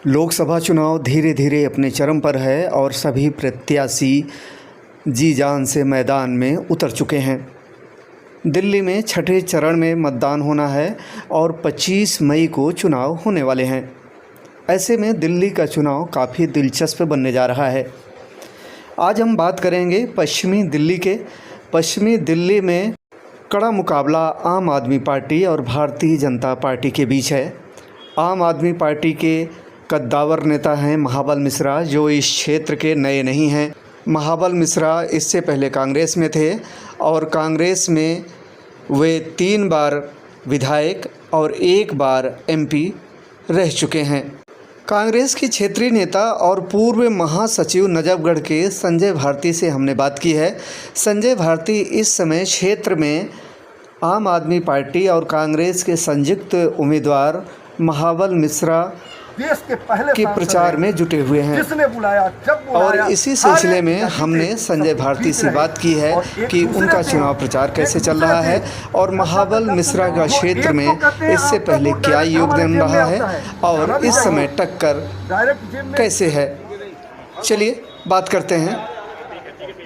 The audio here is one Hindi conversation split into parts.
लोकसभा चुनाव धीरे धीरे अपने चरम पर है और सभी प्रत्याशी जी जान से मैदान में उतर चुके हैं। दिल्ली में छठे चरण में मतदान होना है और 25 मई को चुनाव होने वाले हैं। ऐसे में दिल्ली का चुनाव काफ़ी दिलचस्प बनने जा रहा है। आज हम बात करेंगे पश्चिमी दिल्ली के। पश्चिमी दिल्ली में कड़ा मुकाबला आम आदमी पार्टी और भारतीय जनता पार्टी के बीच है। आम आदमी पार्टी के कद्दावर नेता हैं महाबल मिश्रा, जो इस क्षेत्र के नए नहीं हैं। महाबल मिश्रा इससे पहले कांग्रेस में थे और कांग्रेस में वे 3 बार विधायक और 1 बार एमपी रह चुके हैं। कांग्रेस की क्षेत्रीय नेता और पूर्व महासचिव नजफगढ़ के संजय भारती से हमने बात की है। संजय भारती इस समय क्षेत्र में आम आदमी पार्टी और कांग्रेस के संयुक्त उम्मीदवार महाबल मिश्रा देश के पहले के प्रचार में जुटे हुए हैं। जिसने बुलाया जब बुलाया, और इसी सिलसिले में हमने संजय भारती से बात की है कि उनका चुनाव प्रचार कैसे चल रहा है और महाबल मिश्रा का क्षेत्र में इससे पहले क्या योगदान रहा है और इस समय टक्कर कैसे है। चलिए बात करते हैं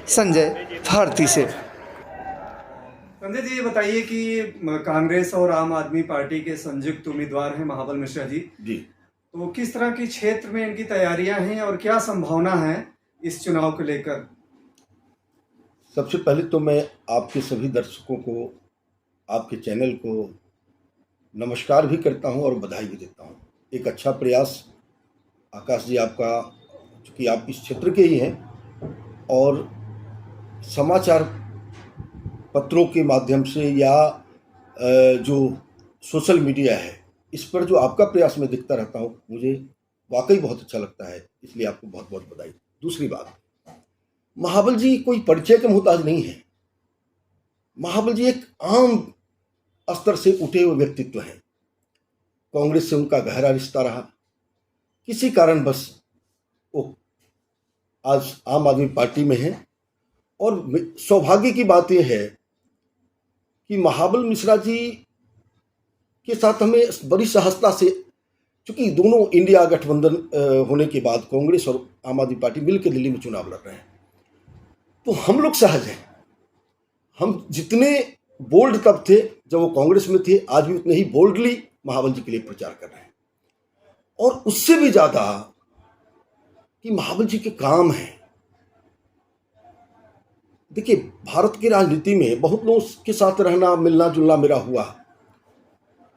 संजय भारती से। संजय जी, ये बताइए कि कांग्रेस और आम आदमी पार्टी के संयुक्त उम्मीदवार हैं महाबल मिश्रा जी। तो किस तरह की क्षेत्र में इनकी तैयारियां हैं और क्या संभावना है इस चुनाव को लेकर? सबसे पहले तो मैं आपके सभी दर्शकों को, आपके चैनल को नमस्कार भी करता हूं और बधाई भी देता हूं। एक अच्छा प्रयास आकाश जी आपका, चूँकि आप इस क्षेत्र के ही हैं और समाचार पत्रों के माध्यम से या जो सोशल मीडिया है, इस पर जो आपका प्रयास मैं दिखता रहता हूँ, मुझे वाकई बहुत अच्छा लगता है, इसलिए आपको बहुत बहुत बधाई। दूसरी बात, महाबल जी कोई परिचय के मोहताज नहीं है। महाबल जी एक आम स्तर से उठे हुए व्यक्तित्व हैं। कांग्रेस से उनका गहरा रिश्ता रहा, किसी कारणवश वो आज आम आदमी पार्टी में है। और सौभाग्य की बात यह है कि महाबल मिश्रा जी के साथ हमें बड़ी सहजता से, चूंकि दोनों इंडिया गठबंधन होने के बाद कांग्रेस और आम आदमी पार्टी मिलकर दिल्ली में चुनाव लड़ रहे हैं, तो हम लोग सहज हैं। हम जितने बोल्ड तब थे जब वो कांग्रेस में थे, आज भी उतने ही बोल्डली महाबल जी के लिए प्रचार कर रहे हैं। और उससे भी ज़्यादा कि महाबल जी के काम हैं। देखिए, भारत की राजनीति में बहुत लोगों के साथ रहना, मिलना जुलना मेरा हुआ,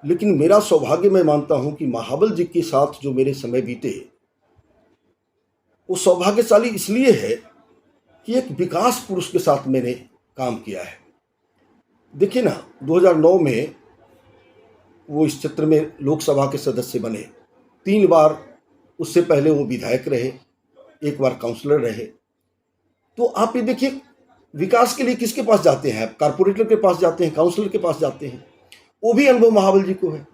लेकिन मेरा सौभाग्य मैं मानता हूं कि महाबल जी के साथ जो मेरे समय बीते, वो सौभाग्यशाली इसलिए है कि एक विकास पुरुष के साथ मैंने काम किया है। देखिए ना, 2009 में वो इस क्षेत्र में लोकसभा के सदस्य बने, 3 बार उससे पहले वो विधायक रहे, 1 बार काउंसलर रहे। तो आप ये देखिए, विकास के लिए किसके पास जाते हैं? आप कारपोरेटर के पास जाते हैं, काउंसलर के पास जाते हैं, वो भी अनुभव महाबल जी को है।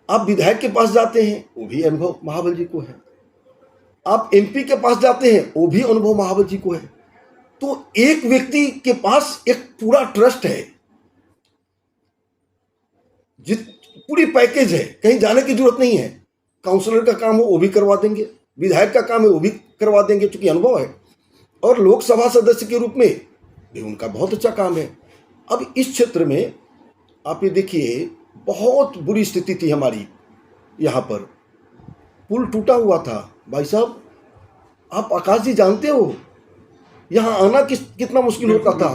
आप विधायक के पास जाते हैं, वो भी अनुभव महाबल जी को है। आप एमपी के पास जाते हैं, वो भी अनुभव महाबल जी को है। तो एक व्यक्ति के पास एक पूरा ट्रस्ट है, पूरी पैकेज है, कहीं जाने की जरूरत नहीं है। काउंसलर का काम हो वो भी करवा देंगे, विधायक का काम है वो भी करवा देंगे, चूंकि अनुभव है। और लोकसभा सदस्य के रूप में भी उनका बहुत अच्छा काम है। अब इस क्षेत्र में आप ये देखिए, बहुत बुरी स्थिति थी हमारी। यहाँ पर पुल टूटा हुआ था भाई साहब, आप आकाश जी जानते हो, यहाँ आना कितना मुश्किल होता था।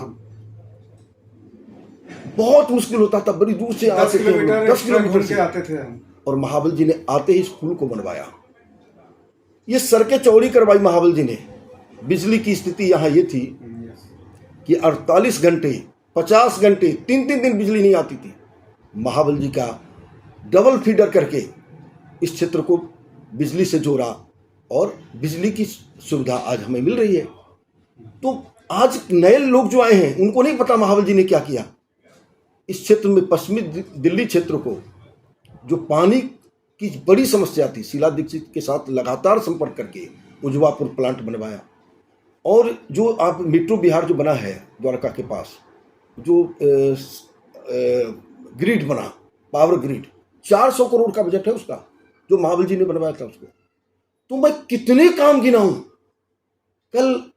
बहुत मुश्किल होता था, बड़ी दूर से आते थे, 10 किलोमीटर से आते थे। और महाबल जी ने आते ही इस पुल को बनवाया, ये सड़कें चौड़ी करवाई महाबल जी ने। बिजली की स्थिति यहाँ ये थी कि 48 घंटे 50 घंटे 3-3 दिन बिजली नहीं आती थी। महाबल जी का डबल फीडर करके इस क्षेत्र को बिजली से जोड़ा और बिजली की सुविधा आज हमें मिल रही है। तो आज नए लोग जो आए हैं, उनको नहीं पता महाबल जी ने क्या किया इस क्षेत्र में। पश्चिमी दिल्ली क्षेत्र को जो पानी की बड़ी समस्या थी, शीला दीक्षित के साथ लगातार संपर्क करके उजवापुर प्लांट बनवाया। और जो आप मेट्रो बिहार जो बना है द्वारका के पास, जो ग्रिड बना, पावर ग्रिड, 400 करोड़ का बजट है उसका, जो जो महाबल जी ने बनवाया था उसको। तो मैं कितने काम गिनाऊं। कल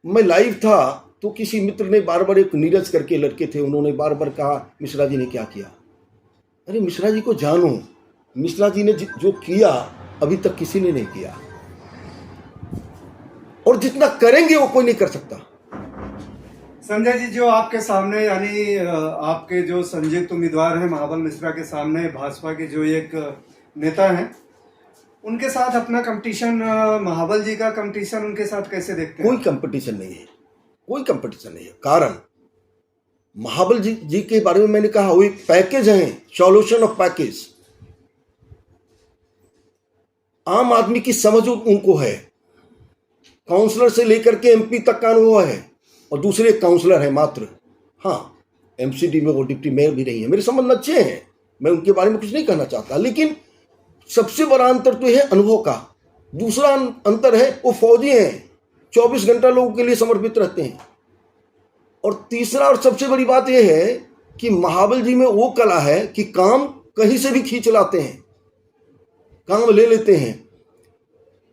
मैं लाइव था तो किसी मित्र ने बार बार, एक नीरज करके लड़के थे, उन्होंने बार बार कहा मिश्रा जी ने क्या किया। अरे मिश्रा जी को जानो, मिश्रा जी ने जो किया अभी तक किसी ने नहीं किया, और जितना करेंगे वो कोई नहीं कर सकता। संजय जी, जो आपके सामने यानी आपके जो संयुक्त उम्मीदवार हैं महाबल मिश्रा के सामने भाजपा के जो एक नेता हैं, उनके साथ अपना कंपटीशन, महाबल जी का कंपटीशन उनके साथ कैसे देखते हैं? कोई कंपटीशन नहीं है, कोई कंपटीशन नहीं है। कारण महाबल जी के बारे में मैंने कहा वो एक पैकेज है, सॉल्यूशन ऑफ पैकेज। आम आदमी की समझ उनको है, काउंसलर से लेकर के एमपी तक का अनुभव है, और दूसरे काउंसलर है मात्र। हाँ, एमसीडी में वो डिप्टी मेयर भी नहीं है। मेरे संबंध अच्छे हैं, मैं उनके बारे में कुछ नहीं कहना चाहता, लेकिन सबसे बड़ा अंतर तो है अनुभव का। दूसरा अंतर है वो फौजी हैं, 24 घंटा लोगों के लिए समर्पित रहते हैं। और तीसरा और सबसे बड़ी बात यह है कि महाबल जी में वो कला है कि काम कहीं से भी खींच लाते हैं, काम ले लेते हैं।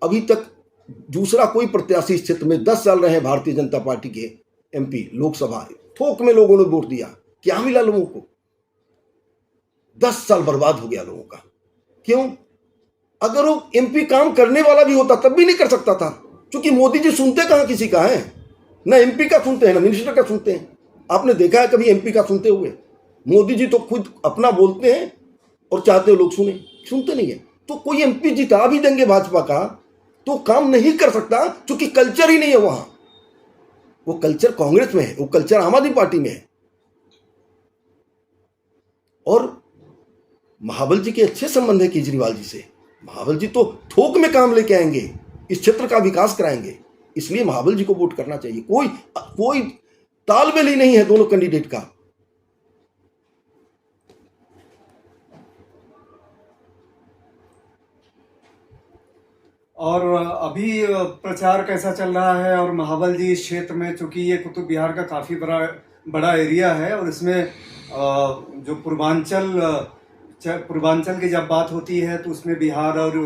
अभी तक दूसरा कोई प्रत्याशी इस क्षेत्र में 10 साल रहे हैं भारतीय जनता पार्टी के एमपी, लोकसभा थोक में लोगों ने वोट दिया, क्या मिला लोगों को? 10 साल बर्बाद हो गया लोगों का। क्यों? अगर वो एमपी काम करने वाला भी होता तब भी नहीं कर सकता था, क्योंकि मोदी जी सुनते कहां किसी का है, ना एमपी का सुनते हैं ना मिनिस्टर का सुनते हैं। आपने देखा है कभी एमपी का सुनते हुए? मोदी जी तो खुद अपना बोलते हैं और चाहते हो लोग सुनते नहीं है। तो कोई एमपी जिता भी देंगे भाजपा का तो काम नहीं कर सकता, क्योंकि कल्चर ही नहीं है वहां। वो कल्चर कांग्रेस में है, वो कल्चर आम आदमी पार्टी में है। और महाबल जी के अच्छे संबंध है केजरीवाल जी से। महाबल जी तो थोक में काम लेके आएंगे, इस क्षेत्र का विकास कराएंगे, इसलिए महाबल जी को वोट करना चाहिए। कोई तालमेल ही नहीं है दोनों कैंडिडेट का। और अभी प्रचार कैसा चल रहा है? और महाबल जी इस क्षेत्र में, चूंकि ये कुतुब बिहार का काफी बड़ा एरिया है, और इसमें जो पूर्वांचल की जब बात होती है तो उसमें बिहार और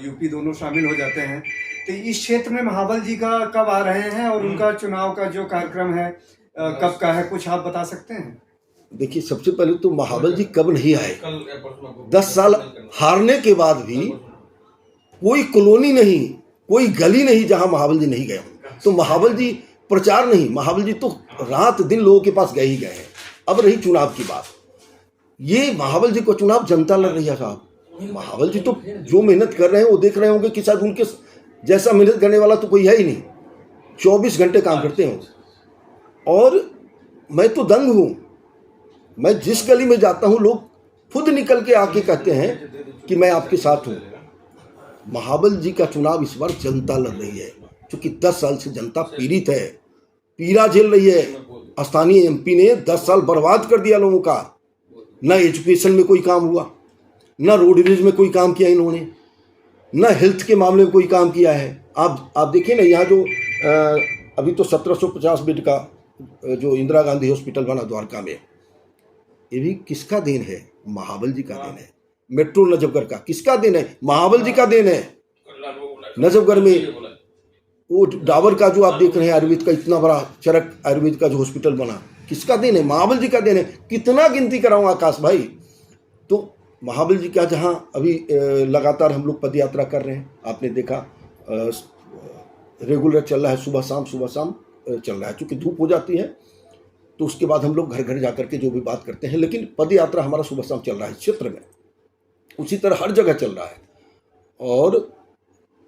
यूपी दोनों शामिल हो जाते हैं। तो इस क्षेत्र में महाबल जी का कब आ रहे हैं, और उनका चुनाव का जो कार्यक्रम है कब का है, कुछ आप बता सकते हैं? देखिए, सबसे पहले तो महाबल जी कब नहीं आए। 10 साल हारने के बाद भी कोई कॉलोनी नहीं, कोई गली नहीं जहां महाबल जी नहीं गए। तो महाबल जी प्रचार नहीं, महाबल जी तो रात दिन लोगों के पास गए ही गए हैं। अब रही चुनाव की बात, ये महाबल जी को चुनाव जनता लड़ रही है साहब। महाबल जी तो जो मेहनत कर रहे हैं वो देख रहे होंगे कि शायद उनके जैसा मेहनत करने वाला तो कोई है ही नहीं। 24 घंटे काम करते हैं, और मैं तो दंग हूं। मैं जिस गली में जाता हूं लोग खुद निकल के आके कहते हैं कि मैं आपके साथ हूं। महाबल जी का चुनाव इस बार जनता लड़ रही है, क्योंकि 10 साल से जनता पीड़ित है, पीड़ा झेल रही है। स्थानीय एमपी ने 10 साल बर्बाद कर दिया लोगों का। ना एजुकेशन में कोई काम हुआ, ना रोडवेज में कोई काम किया इन्होंने, ना हेल्थ के मामले में कोई काम किया है। आप देखिए ना, यहाँ जो अभी तो 1750 बेड का जो इंदिरा गांधी हॉस्पिटल बना द्वारका में, ये भी किसका देन है? महाबल जी का देन है। मेट्रो नजफगढ़ का किसका देन है? महाबल जी का देन है। नजफगढ़ में वो डाबर का जो आप देख रहे हैं आयुर्वेद का इतना बड़ा चरक आयुर्वेद का जो हॉस्पिटल बना, किसका देन है? महाबल जी का देन है। कितना गिनती कराऊं आकाश भाई। तो महाबल जी का जहां अभी लगातार हम लोग पद यात्रा कर रहे हैं, आपने देखा रेगुलर चल रहा है, सुबह शाम चल रहा है। चूँकि धूप हो जाती है तो उसके बाद हम लोग घर घर जा करके जो भी बात करते हैं, लेकिन पद यात्रा हमारा सुबह शाम चल रहा है क्षेत्र में। उसी तरह हर जगह चल रहा है। और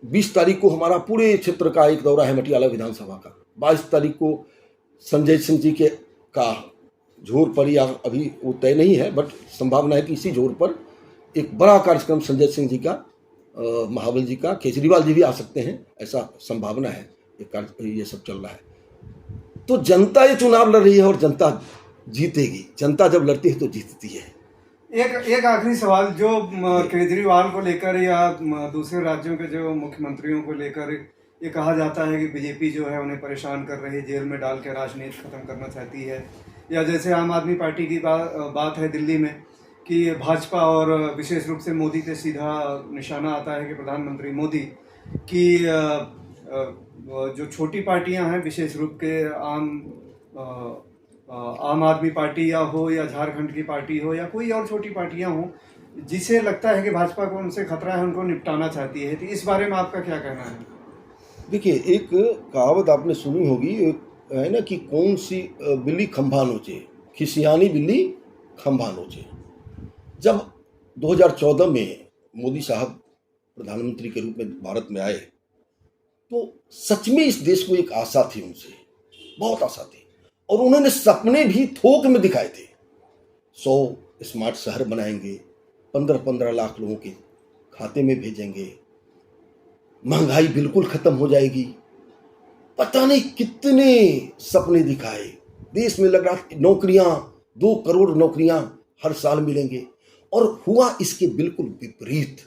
20 तारीख को हमारा पूरे क्षेत्र का एक दौरा है मटियाला विधानसभा का। 22 तारीख को संजय सिंह जी के का झोर पर, या अभी वो तय नहीं है, बट संभावना है कि इसी झोर पर एक बड़ा कार्यक्रम संजय सिंह जी का, महाबल जी का, केजरीवाल जी भी आ सकते हैं, ऐसा संभावना है। ये सब चल रहा है। तो जनता ये चुनाव लड़ रही है और जनता जीतेगी। जनता जब लड़ती है तो जीतती है। एक आखिरी सवाल, जो केजरीवाल को लेकर या दूसरे राज्यों के जो मुख्यमंत्रियों को लेकर ये कहा जाता है कि बीजेपी जो है उन्हें परेशान कर रही है, जेल में डाल के राजनीति खत्म करना चाहती है, या जैसे आम आदमी पार्टी की बात है दिल्ली में कि भाजपा और विशेष रूप से मोदी पे सीधा निशाना आता है कि प्रधानमंत्री मोदी की जो छोटी पार्टियां हैं, विशेष रूप के आम आदमी पार्टी हो या झारखंड की पार्टी हो या कोई और छोटी पार्टियां हों, जिसे लगता है कि भाजपा को उनसे खतरा है, उनको निपटाना चाहती है। तो इस बारे में आपका क्या कहना है? देखिए, एक कहावत आपने सुनी होगी, है ना, कि कौन सी बिल्ली खंभा नोचे, खिसियानी बिल्ली खंभा नोचे। जब 2014 में मोदी साहब प्रधानमंत्री के रूप में भारत में आए तो सच में इस देश को एक आशा थी, उनसे बहुत आशा थी, और उन्होंने सपने भी थोक में दिखाए थे। 100 स्मार्ट शहर बनाएंगे, 15-15 लाख लोगों के खाते में भेजेंगे, महंगाई बिल्कुल खत्म हो जाएगी, पता नहीं कितने सपने दिखाए। देश में लग रहा नौकरियां, 2 करोड़ नौकरियां हर साल मिलेंगे, और हुआ इसके बिल्कुल विपरीत।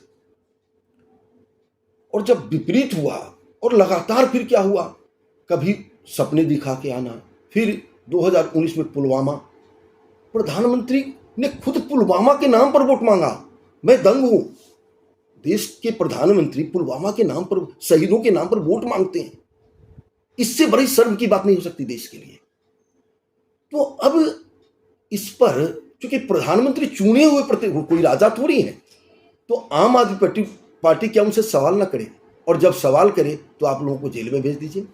और जब विपरीत हुआ और लगातार फिर क्या हुआ, कभी सपने दिखा के आना, फिर 2019 में पुलवामा, प्रधानमंत्री ने खुद पुलवामा के नाम पर वोट मांगा। मैं दंग हूं, देश के प्रधानमंत्री पुलवामा के नाम पर, शहीदों के नाम पर वोट मांगते हैं। इससे बड़ी शर्म की बात नहीं हो सकती देश के लिए। तो अब इस पर, क्योंकि प्रधानमंत्री चुने हुए कोई राजा थोड़ी है, तो आम आदमी पार्टी क्या उनसे सवाल ना करे, और जब सवाल करे तो आप लोगों को जेल में भेज दीजिए।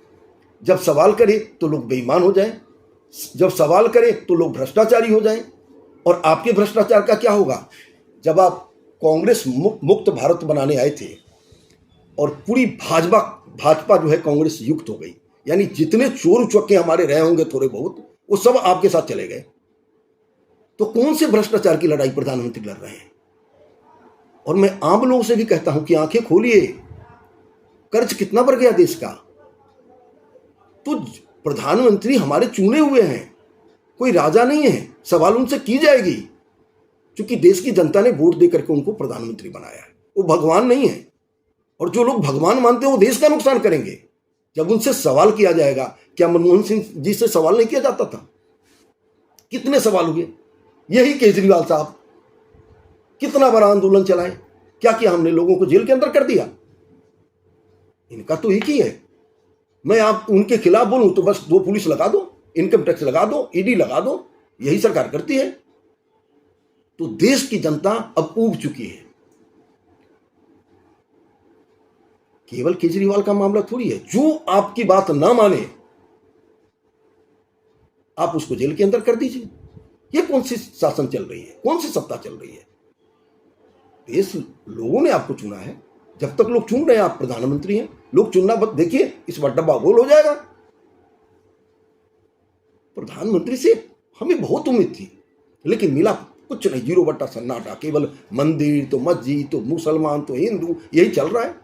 जब सवाल करे तो लोग बेईमान हो जाएं, जब सवाल करे तो लोग भ्रष्टाचारी हो जाएं। और आपके भ्रष्टाचार का क्या होगा? जब आप कांग्रेस मुक्त भारत बनाने आए थे और पूरी भाजपा जो है कांग्रेस युक्त हो गई, यानी जितने चोर उचक्के हमारे रहे होंगे थोड़े बहुत, वो सब आपके साथ चले गए। तो कौन से भ्रष्टाचार की लड़ाई प्रधानमंत्री लड़ रहे हैं? और मैं आम लोगों से भी कहता हूं कि आंखें खोलिए, कर्ज कितना बढ़ गया देश का। तो प्रधानमंत्री हमारे चुने हुए हैं, कोई राजा नहीं है, सवाल उनसे की जाएगी, क्योंकि देश की जनता ने वोट देकर के उनको प्रधानमंत्री बनाया है। वो भगवान नहीं है, और जो लोग भगवान मानते हैं वो देश का नुकसान करेंगे। जब उनसे सवाल किया जाएगा, क्या मनमोहन सिंह जी से सवाल नहीं किया जाता था? कितने सवाल हुए? यही केजरीवाल साहब कितना बड़ा आंदोलन चलाए, क्या किया हमने? लोगों को जेल के अंदर कर दिया। इनका तो एक ही है, मैं आप उनके खिलाफ बोलूं तो बस 2 पुलिस लगा दो, इनकम टैक्स लगा दो, ईडी लगा दो, यही सरकार करती है। तो देश की जनता अब ऊब चुकी है। केवल केजरीवाल का मामला थोड़ी है, जो आपकी बात ना माने आप उसको जेल के अंदर कर दीजिए। ये कौन सी शासन चल रही है, कौन सी सत्ता चल रही है? देश लोगों ने आपको चुना है, जब तक लोग चुन रहे हैं आप प्रधानमंत्री हैं। लोग चुनना बस देखिए, इस बार डब्बा गोल हो जाएगा। प्रधानमंत्री से हमें बहुत उम्मीद थी, लेकिन मिला कुछ नहीं, 0 बट्टा सन्नाटा। केवल मंदिर तो मस्जिद तो मुसलमान तो हिंदू, यही चल रहा है।